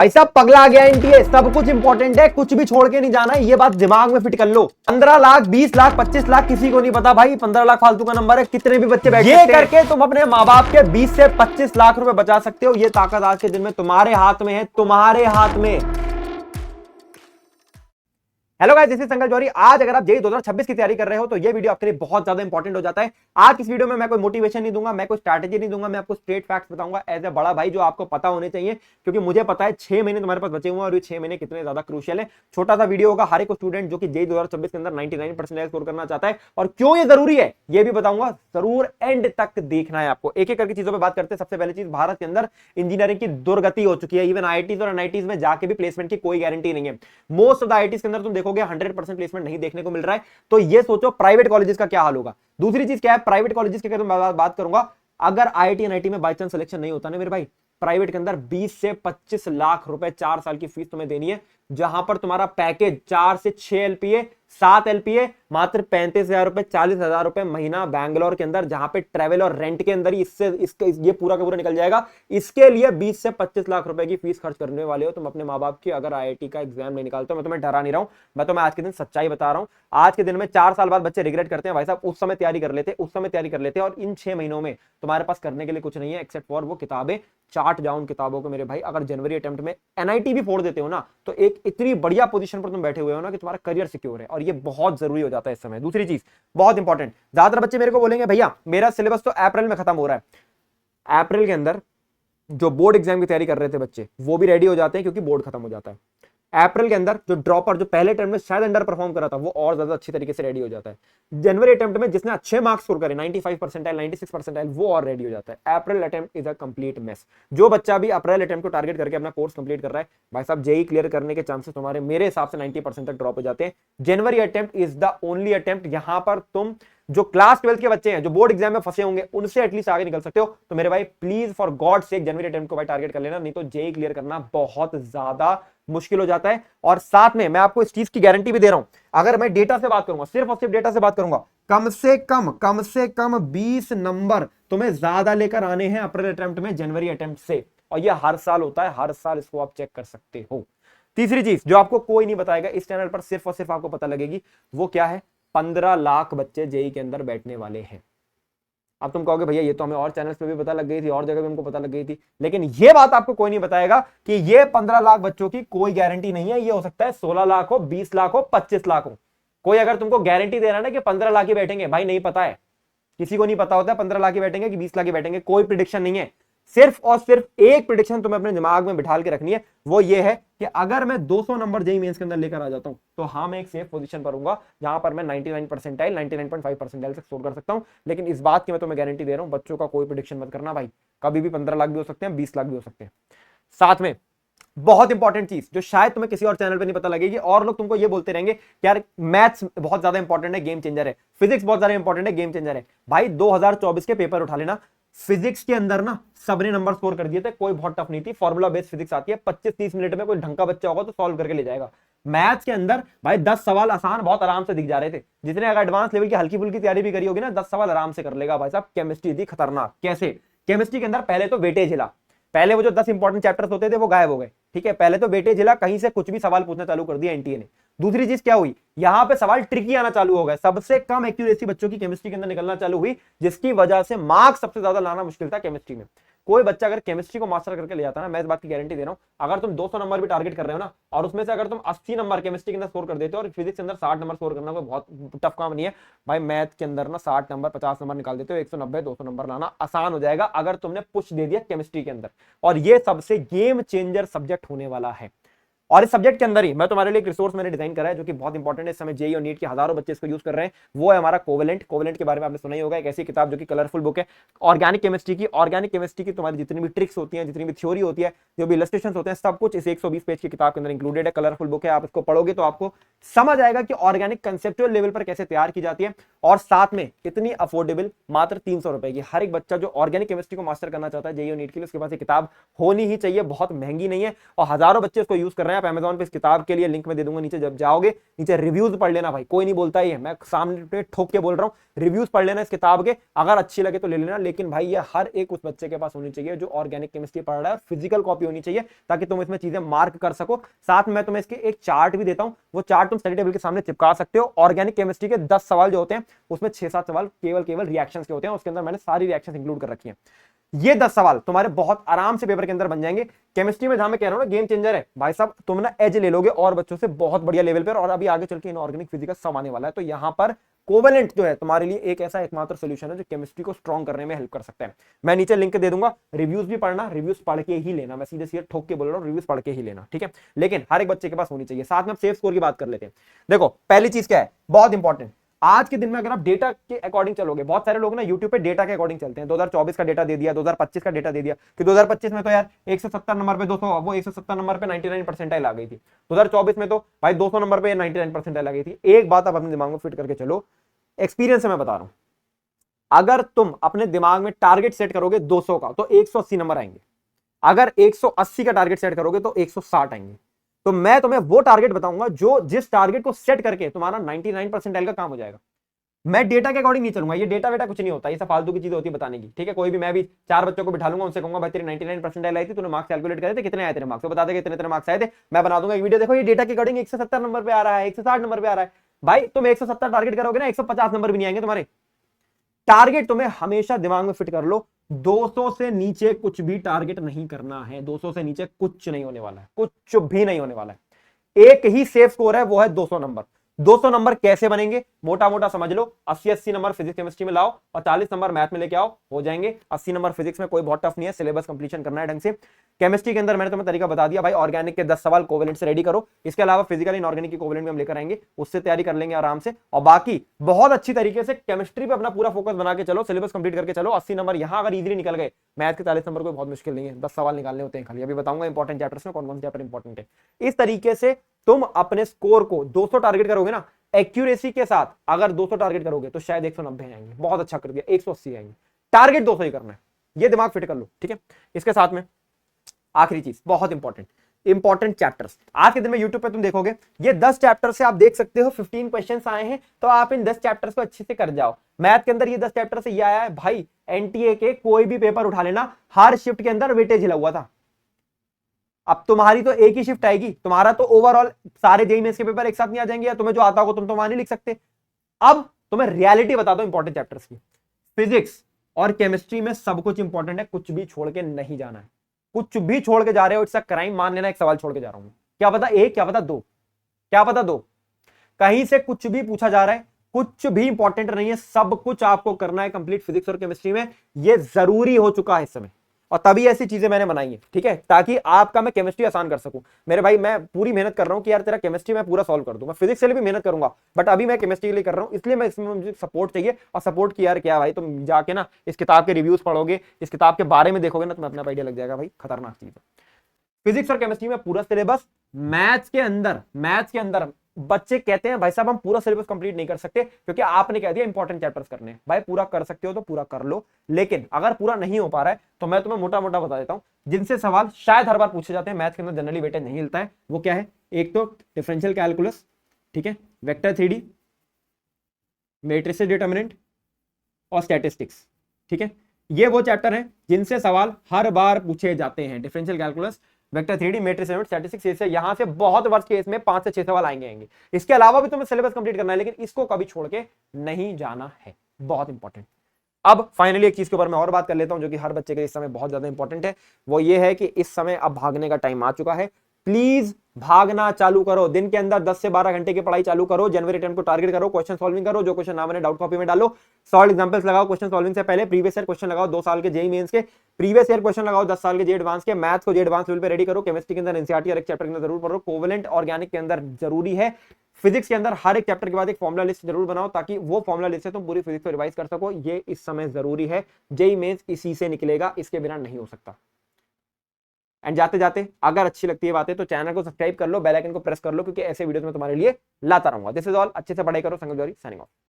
ऐसा पगला आ गया एनटीए, सब कुछ इंपॉर्टेंट है, कुछ भी छोड़ के नहीं जाना है, ये बात दिमाग में फिट कर लो। 15 लाख, 20 लाख, 25 लाख किसी को नहीं पता भाई, 15 लाख फालतू का नंबर है, कितने भी बच्चे बैठ ये करके तुम अपने माँ बाप के 20 से 25 लाख रुपए बचा सकते हो। ये ताकत आज के दिन में तुम्हारे हाथ में है, तुम्हारे हाथ में। हेलो गाइस, दिस इज संगल जौहरी। आज अगर आप जेईई 2026 की तैयारी कर रहे हो तो ये वीडियो आपके लिए बहुत ज्यादा इंपॉर्टेंट हो जाता है। आज इस वीडियो में मैं कोई मोटिवेशन नहीं दूंगा, मैं कोई स्ट्रैटेजी नहीं दूंगा, मैं आपको स्ट्रेट फैक्ट्स बताऊंगा एज ए बड़ा भाई, जो आपको पता होने चाहिए, क्योंकि मुझे पता है 6 महीने तुम्हारे पास बचे हुए हैं और ये 6 महीने कितने ज्यादा क्रूशियल है। छोटा सा वीडियो होगा, हर एक स्टूडेंट जो कि जेईई 2026 के अंदर 99% स्कोर करना चाहता है और क्यों ये जरूरी है ये भी बताऊंगा। जरूर एंड तक देखना है आपको। एक एक करके चीजों पर बात करते हैं। सबसे पहली चीज, भारत के अंदर इंजीनियरिंग की दुर्गति हो चुकी है। इवन आईआईटीज और एनआईटीज में जाके भी प्लेसमेंट की कोई गारंटी नहीं है। मोस्ट ऑफ द आईआईटीज के अंदर तुम देखोगे 100% नहीं देखने को मिल रहा है। तो ये सोचो प्राइवेट कॉलेजेस का क्या हाल होगा। दूसरी चीज क्या है, प्राइवेट कॉलेजेस की अगर मैं बात करूंगा, अगर आईआईटी एनआईटी में बाय चांस सिलेक्शन नहीं होता ना मेरे भाई, प्राइवेट के अंदर 20 से 25 लाख रुपए 4 साल की फीस तुम्हें देनी है, जहां पर तुम्हारा पैकेज 4 से 6 एलपीए 7 एलपीए मात्र 35,000 रुपए 40,000 रुपए महीना बैंगलोर के अंदर, जहां पे ट्रेवल और रेंट के अंदर ही ये पूरा का पूरा निकल जाएगा। इसके लिए 20 से 25 लाख रुपए की फीस खर्च करने वाले हो तुम अपने माँ बाप की, अगर आईआईटी का एग्जाम नहीं निकालते हो। मैं तुम्हें डरा नहीं रहा हूं, मैं तुम्हें आज के दिन सच्चाई बता रहा हूं। आज के दिन में 4 साल बाद बच्चे रिग्रेट करते हैं, भाई साहब उस समय तैयारी कर लेते, उस समय तैयारी कर लेते। और इन 6 महीनों में तुम्हारे पास करने के लिए कुछ नहीं है एक्सेप्ट फॉर वो किताबें। चाट जाओ उन किताबों को मेरे भाई। अगर जनवरी अटेम्प्ट में एनआईटी भी फोड़ देते हो ना, तो एक इतनी बढ़िया पोजीशन पर तुम बैठे हुए हो ना कि तुम्हारा करियर सिक्योर है, और ये बहुत जरूरी हो जाता है इस समय। दूसरी चीज बहुत इंपॉर्टेंट, ज्यादातर बच्चे मेरे को बोलेंगे भैया मेरा सिलेबस तो अप्रैल में खत्म हो रहा है। अप्रैल के अंदर जो बोर्ड एग्जाम की तैयारी कर रहे थे बच्चे, वो भी रेडी हो जाते हैं क्योंकि बोर्ड खत्म हो जाता है। अप्रैल के अंदर जो ड्रॉपर, जो पहले अटेम्प्ट में शायद अंडर परफॉर्म करा था, वो और ज्यादा अच्छी तरीके से रेडी हो जाता है। जनवरी अटेम्प्ट में जिसने अच्छे मार्क्स स्कोर करे 95 परसेंटाइल 96 परसेंटाइल, वो और रेडी हो जाता है। अप्रैल attempt is a complete mess. जो बच्चा भी अप्रैल अटेम्प्ट को टारगेट करके अपना कोर्स कंप्लीट कर रहा है, भाई साहब जेईई क्लियर करने के चांसेस तुम्हारे मेरे हिसाब से 90% तक ड्रॉप हो जाते हैं। January attempt is the only attempt यहां पर तुम जो क्लास 12 के बच्चे हैं, जो बोर्ड एग्जाम में फंसे होंगे, उनसे एटलीस्ट आगे निकल सकते हो। तो मेरे भाई please for God sake January attempt को भाई टारगेट कर लेना, नहीं तो जेईई क्लियर करना बहुत ज्यादा मुश्किल हो जाता है। और साथ में मैं आपको इस चीज की गारंटी भी दे रहा हूं, अगर मैं डेटा से बात करूंगा, सिर्फ और सिर्फ डेटा से बात करूंगा, कम से कम 20 नंबर तुम्हें ज्यादा लेकर आने हैं अप्रैल अटेम्प्ट में जनवरी अटेम्प्ट से। और ये हर साल होता है, हर साल इसको आप चेक कर सकते हो। तीसरी चीज जो आपको कोई नहीं बताएगा, इस चैनल पर सिर्फ और सिर्फ आपको पता लगेगी, वो क्या है, 15 लाख बच्चे जेईई के अंदर बैठने वाले हैं। अब तुम कहोगे भैया ये तो हमें और चैनल्स पे भी पता लग गई थी, और जगह भी हमको पता लग गई थी, लेकिन ये बात आपको कोई नहीं बताएगा कि ये 15 लाख बच्चों की कोई गारंटी नहीं है। ये हो सकता है 16 लाख हो, 20 लाख हो, 25 लाख हो। कोई अगर तुमको गारंटी दे रहा है ना कि 15 लाख ही बैठेंगे, भाई नहीं पता है, किसी को नहीं पता होता है 15 लाख ही बैठेंगे कि 20 लाख ही बैठेंगे, कोई प्रिडिक्शन नहीं है। सिर्फ और सिर्फ एक प्रिडिक्शन तुम्हें अपने दिमाग में बिठा के रखनी है, वो ये है कि अगर मैं 200 नंबर जेईई मेंस के अंदर लेकर आ जाता हूं, तो हाँ मैं एक सेफ पोजीशन पर हूंगा, जहां पर मैं 99 परसेंटाइल 99.5 परसेंटाइल से स्कोर कर सकता हूं। लेकिन इस बात की मैं तुम्हें गारंटी दे रहा हूं, बच्चों का कोई प्रिडिक्शन मत करना भाई। कभी भी 15 लाख भी हो सकते हैं, 20 लाख भी हो सकते हैं। साथ में बहुत इंपॉर्टेंट चीज जो शायद तुम्हें किसी और चैनल पे नहीं पता लगेगी, और लोग तुमको ये बोलते रहेंगे कि यार मैथ्स बहुत ज्यादा इंपॉर्टेंट है, गेम चेंजर है, फिजिक्स बहुत ज्यादा इंपॉर्टेंट है, गेम चेंजर है। भाई 2024 के पेपर उठा लेना, फिजिक्स के अंदर ना सबने नंबर स्कोर कर दिए थे, कोई बहुत टफ नहीं थी, फॉर्मूला बेस्ड फिजिक्स आती है, 25-30 मिनट में कोई ढंग का बच्चा होगा तो सॉल्व करके ले जाएगा। मैथ्स के अंदर भाई 10 सवाल आसान बहुत आराम से दिख जा रहे थे, जिसने अगर एडवांस लेवल की हल्की फुल्की तैयारी भी करी होगी ना, 10 सवाल आराम से कर लेगा। भाई साहब केमिस्ट्री थी खतरनाक। कैसे? केमिस्ट्री के अंदर पहले तो वेटेज हिला, पहले वो जो 10 इंपॉर्टेंट चैप्टर्स होते थे वो गायब हो गए, ठीक है, पहले तो वेटेज हिला, कहीं से कुछ भी सवाल पूछना चालू कर दिया एनटीए ने। दूसरी चीज क्या हुई, यहां पे सवाल ट्रिकी आना चालू हो गए, सबसे कम एक्यूरेसी बच्चों की केमिस्ट्री के अंदर निकलना चालू हुई, जिसकी वजह से मार्क्स सबसे ज्यादा लाना मुश्किल था केमिस्ट्री में। कोई बच्चा अगर केमिस्ट्री को मास्टर करके ले जाता ना, मैं इस बात की गारंटी दे रहा हूं, अगर तुम 200 नंबर भी टारगेट कर रहे हो ना, और उसमें से अगर तुम 80 नंबर केमिस्ट्री के अंदर स्कोर कर देते हो और फिजिक्स के अंदर 60 नंबर स्कोर करना कोई बहुत टफ काम नहीं है भाई। मैथ के अंदर ना 60 नंबर 50 नंबर निकाल देते हो, 190 200 नंबर लाना आसान हो जाएगा अगर तुमने पुश दे दिया केमिस्ट्री के अंदर। और ये सबसे गेम चेंजर सब्जेक्ट होने वाला है। और इस सब्जेक्ट के अंदर ही मैं तुम्हारे लिए एक रिसोर्स मैंने डिजाइन करा है, जो कि बहुत इंपॉर्टेंट है, इस समय जेईई और नीट के हजारों बच्चे इसको यूज कर रहे हैं। वो है हमारा कोवेलेंट। कोवेलेंट के बारे में आपने सुना ही होगा, एक ऐसी किताब जो कि कलरफुल बुक है ऑर्गेनिक केमिस्ट्री की। ऑर्गेनिक केमिस्ट्री की तुम्हारी जितनी भी ट्रिक्स होती हैं, जितनी भी थ्योरी होती है, जो भी इलस्ट्रेशंस होते हैं, सब कुछ इस 120 पेज की किताब के अंदर इंक्लूडेड है। कलरफुल बुक है, आप इसको पढ़ोगे तो आपको समझ आएगा कि ऑर्गेनिक कंसेप्चुअल लेवल पर कैसे तैयार की जाती है। और साथ में इतनी अफोर्डेबल, मात्र 300 रुपए की। हर एक बच्चा जो ऑर्गेनिक केमिस्ट्री को मास्टर करना चाहता है जेईई और नीट के लिए, उसके पास ये किताब होनी ही चाहिए, बहुत महंगी नहीं है और हजारों बच्चे उसको यूज कर रहे हैं। आप अमेजॉन पे इस किताब के लिए लिंक में दे दूंगा नीचे, जब जाओगे नीचे रिव्यूज पढ़ लेना भाई, कोई नहीं बोलता ही है, मैं सामने पे ठोक के बोल रहा हूँ, रिव्यूज पढ़ लेना इस किताब के, अगर अच्छी लगे तो ले लेना। लेकिन भाई ये हर एक उस बच्चे के पास होनी चाहिए जो ऑर्गेनिक केमिस्ट्री पढ़ रहा है, फिजिकल कॉपी होनी चाहिए ताकि तुम इसमें चीजें मार्क कर सको। साथ में तुम्हें इसके एक चार्ट भी देता हूं, वो चार्ट तुम स्टडी टेबल के सामने चिपका सकते हो। ऑर्गेनिक केमिस्ट्री के 10 सवाल जो होते हैं उसमें 6-7 सवाल केवल रिएक्शंस के होते हैं, उसके अंदर मैंने सारी रिएक्शंस इंक्लूड कर रखी हैं। ये 10 सवाल तुम्हारे बहुत आराम से पेपर के अंदर बन जाएंगे। केमिस्ट्री में जहां मैं कह रहा हूं ना गेम चेंजर है भाई साहब, तुम ना एज ले लोगे और बच्चों से बहुत बढ़िया लेवल पर, और अभी आगे चल के इनऑर्गेनिक फिजिक्स सब आने वाला है। तो यहां पर कोवेलेंट जो है तुम्हारे लिए एक ऐसा एकमात्र सोल्यूशन है जो केमिस्ट्री को स्ट्रॉन्ग करने में हेल्प कर सकता है। मैं नीचे लिंक दे दूंगा, रिव्यूज भी पढ़ना, रिव्यूज पढ़ के ही लेना, मैं सीधे सीधे ठोक के बोल रहा हूं, रिव्यूज पढ़ के ही लेना, ठीक है। लेकिन हर एक बच्चे के पास होनी चाहिए। साथ में सेफ स्कोर की बात कर लेते हैं। देखो पहली चीज क्या है, बहुत इंपॉर्टेंट, आज के दिन में अगर आप डेटा के अकॉर्डिंग चलोगे, बहुत सारे लोग ना यूट्यूब पे डेटा के अकॉर्डिंग चलते हैं, 2024 का डेटा दे दिया, 2025 का डेटा दे दिया कि 2025 में तो यार 170 नंबर पे 200, वो 170 नंबर पे 99 परसेंटाइल आ गई थी, 2024 में तो भाई 200 नंबर पे 99 परसेंटाइल आ गई थी। एक बात आप अपने दिमाग में फिट करके चलो, एक्सपीरियंस से मैं बता रहा हूं, अगर तुम अपने दिमाग में टारगेट सेट करोगे 200 का तो 180 नंबर आएंगे, अगर 180 का टारगेट सेट करोगे तो 160 आएंगे। तो मैं तुम्हें वो टारगेट बताऊंगा जो जिस टारगेट को सेट करके तुम्हारा 99 परसेंटाइल का काम हो जाएगा। मैं डेटा के अकॉर्डिंग नहीं चलूंगा, ये डेटा वेटा कुछ नहीं होता, ये सब फालतू की चीज होती है बताने की, ठीक है। कोई भी, मैं भी 4 बच्चों को बिठा लूंगा, उनसे कहूंगा भाई तेरी 99 परसेंटाइल आई थी, तूने मार्क्स कैलकुलेट करे थे, कितने आए तेरे मार्क्स, तो बता दे कितने तेरे मार्क्स आए थे, मैं बना दूंगा एक वीडियो, देखो ये डेटा के अकॉर्डिंग 170 नंबर पे आ रहा है, 160 नंबर पे आ रहा है। भाई तुम 170 टारगेट करोगे ना, 150 नंबर भी नहीं आएंगे तुम्हारे। टारगेट तुम्हें हमेशा दिमाग में फिट कर लो, 200 से नीचे कुछ भी टारगेट नहीं करना है, 200 से नीचे कुछ नहीं होने वाला है, कुछ भी नहीं होने वाला है। एक ही सेफ स्कोर है, वो है 200 नंबर। 200 नंबर कैसे बनेंगे, मोटा मोटा समझ लो, 80-80 नंबर फिजिक्स केमिस्ट्री में लाओ और 40 नंबर मैथ में लेके आओ, हो जाएंगे। 80 नंबर फिजिक्स में कोई बहुत टफ नहीं है, सिलेबस कंप्लीशन करना है ढंग से। केमिस्ट्री के अंदर मैंने तुम्हें तरीका बता दिया भाई, ऑर्गेनिक के 10 सवाल कोवेलेंट से रेडी करो, इसके अलावा फिजिकल इनऑर्गेनिक की कोवेलेंट में हम लेकर आएंगे, उससे तैयारी कर लेंगे आराम से। और बाकी बहुत अच्छी तरीके से केमिस्ट्री पे अपना पूरा फोकस बना के चलो, सिलेबस कंप्लीट करके चलो। 80 नंबर यहां अगर इजीली निकल गए, मैथ के 40 नंबर कोई बहुत मुश्किल नहीं है, 10 सवाल निकालने होते हैं खाली। अभी बताऊंगा इंपॉर्टेंट चैप्टर्स में कौन कौन से चैप्टर इंपॉर्टेंट है। इस तरीके से तुम अपने स्कोर को 200 टारगेट करोगे ना, एक्यूरेसी के साथ अगर 200 टारगेट करोगे तो शायद 190 आएंगे, बहुत अच्छा कर दिया, 180 आएंगे। टारगेट 200 ही करना है, ये दिमाग फिट कर लो, ठीक है। इसके साथ में आखिरी चीज बहुत इंपॉर्टेंट चैप्टर्स, आज के दिन में यूट्यूब पे तुम देखोगे ये 10 चैप्टर से आप देख सकते हो 15 क्वेश्चंस आए हैं, तो आप इन 10 चैप्टर्स को अच्छे से कर जाओ। मैथ के अंदर ये 10 चैप्टर से ये आया है भाई, एनटीए के कोई भी पेपर उठा लेना, हर शिफ्ट के अंदर वेटेज हिला हुआ था। अब तुम्हारी तो एक ही शिफ्ट आएगी, तुम्हारा तो ओवरऑल सारे जेईई मेंस के पेपर एक साथ नहीं आ जाएंगे, या तुम्हें जो आता होगा तुम तो वहां नहीं लिख सकते। अब तुम्हें रियलिटी बता दो इंपॉर्टेंट चैप्टर्स की, फिजिक्स और केमिस्ट्री में सब कुछ इंपॉर्टेंट है, कुछ भी छोड़ के नहीं जाना है। कुछ भी छोड़ के जा रहे हो इट्स अ क्राइम, मान लेना एक सवाल छोड़ के जा रहा हूं, क्या पता एक, क्या पता दो, क्या पता दो, कहीं से कुछ भी पूछा जा रहा है, कुछ भी इंपॉर्टेंट नहीं है, सब कुछ आपको करना है कंप्लीट फिजिक्स और केमिस्ट्री में, ये जरूरी हो चुका है इस समय। और तभी ऐसी चीजें मैंने बनाई है, ठीक है, ताकि आपका मैं केमिस्ट्री आसान कर सकूं। मेरे भाई मैं पूरी मेहनत कर रहा हूं कि यार तेरा केमिस्ट्री मैं पूरा सॉल्व कर दूं, मैं फिजिक्स के लिए भी मेहनत करूंगा, बट अभी मैं केमिस्ट्री के लिए कर रहा हूं, इसलिए मैं इसमें मुझे सपोर्ट चाहिए। और सपोर्ट की यार क्या भाई, तुम जाके ना इस किताब के रिव्यूज पढ़ोगे, इस किताब के बारे में देखोगे ना, तुम्हें अपना आइडिया लग जाएगा भाई, खतरनाक चीज है। फिजिक्स और केमिस्ट्री में पूरा सिलेबस, मैथ्स के अंदर बच्चे कहते हैं भाई साहब हम पूरा सिलेबस कंप्लीट नहीं कर सकते क्योंकि आपने कह दिया इंपॉर्टेंट चैप्टर्स करने हैं। भाई पूरा कर सकते हो तो पूरा कर लो, लेकिन अगर पूरा नहीं हो पा रहा है तो मैं तुम्हें मोटा मोटा बता देता हूं जिनसे सवाल शायद हर बार पूछे जाते हैं, मैथ्स के अंदर जनरली वेटेज नहीं मिलता है। वो क्या है, एक तो डिफरेंशियल कैलकुलस, ठीक है, वेक्टर थ्योरी, मैट्रिसेस डिटरमिनेंट और स्टैटिस्टिक्स, ठीक है। ये वो चैप्टर हैं जिनसे सवाल हर बार पूछे जाते हैं, differential calculus, vector theory, matrices, statistics, से यहां से बहुत वर्ष के इसमें 5 से 6 सवाल आएंगे। इसके अलावा भी तुम्हें सिलेबस कंप्लीट करना है, लेकिन इसको कभी छोड़ के नहीं जाना है, बहुत इंपॉर्टेंट। अब फाइनली एक चीज के ऊपर मैं और बात कर लेता हूं जो कि हर बच्चे के इस समय बहुत ज्यादा इंपॉर्टेंट है, वो ये है कि इस समय अब भागने का टाइम आ चुका है। प्लीज भागना चालू करो, दिन के अंदर 10 से 12 घंटे की पढ़ाई चालू करो, जनवरी 10 को टारगेट करो, क्वेश्चन सॉल्विंग करो, जो क्वेश्चन ना बने डाउट कॉपी में डालो, सॉल्व एग्जांपल्स लगाओ, क्वेश्चन सॉल्विंग से पहले प्रीवियस ईयर क्वेश्चन लगाओ, 2 साल के जेईई मेंस के प्रीवियस ईयर क्वेश्चन लगाओ, 10 साल के जेईई एडवांस के, मैथ्स को जेईई एडवांस लेवल पे रेडी करो, केमिस्ट्री के अंदर एनसीईआरटी और एक चैप्टर के अंदर जरूर पढ़ो, कोवेलेंट ऑर्गेनिक के अंदर जरूरी है, फिजिक्स के अंदर हर एक चैप्टर के बाद एक फॉर्मुला लिस्ट जरूर बनाओ ताकि वो फॉर्मुला लिस्ट से तुम पूरी फिजिक्स को रिवाइज कर सको। ये इस समय जरूरी है, जेईई मेंस इसी से निकलेगा, इसके बिना नहीं हो सकता। एंड जाते जाते अगर अच्छी लगती है बातें तो चैनल को सब्सक्राइब कर लो, बेल आइकन को प्रेस कर लो, क्योंकि ऐसे वीडियोस में तुम्हारे लिए लाता रहूंगा। दिस इज ऑल, अच्छे से पढ़ाई करो। संगत जौहरी साइनिंग ऑफ।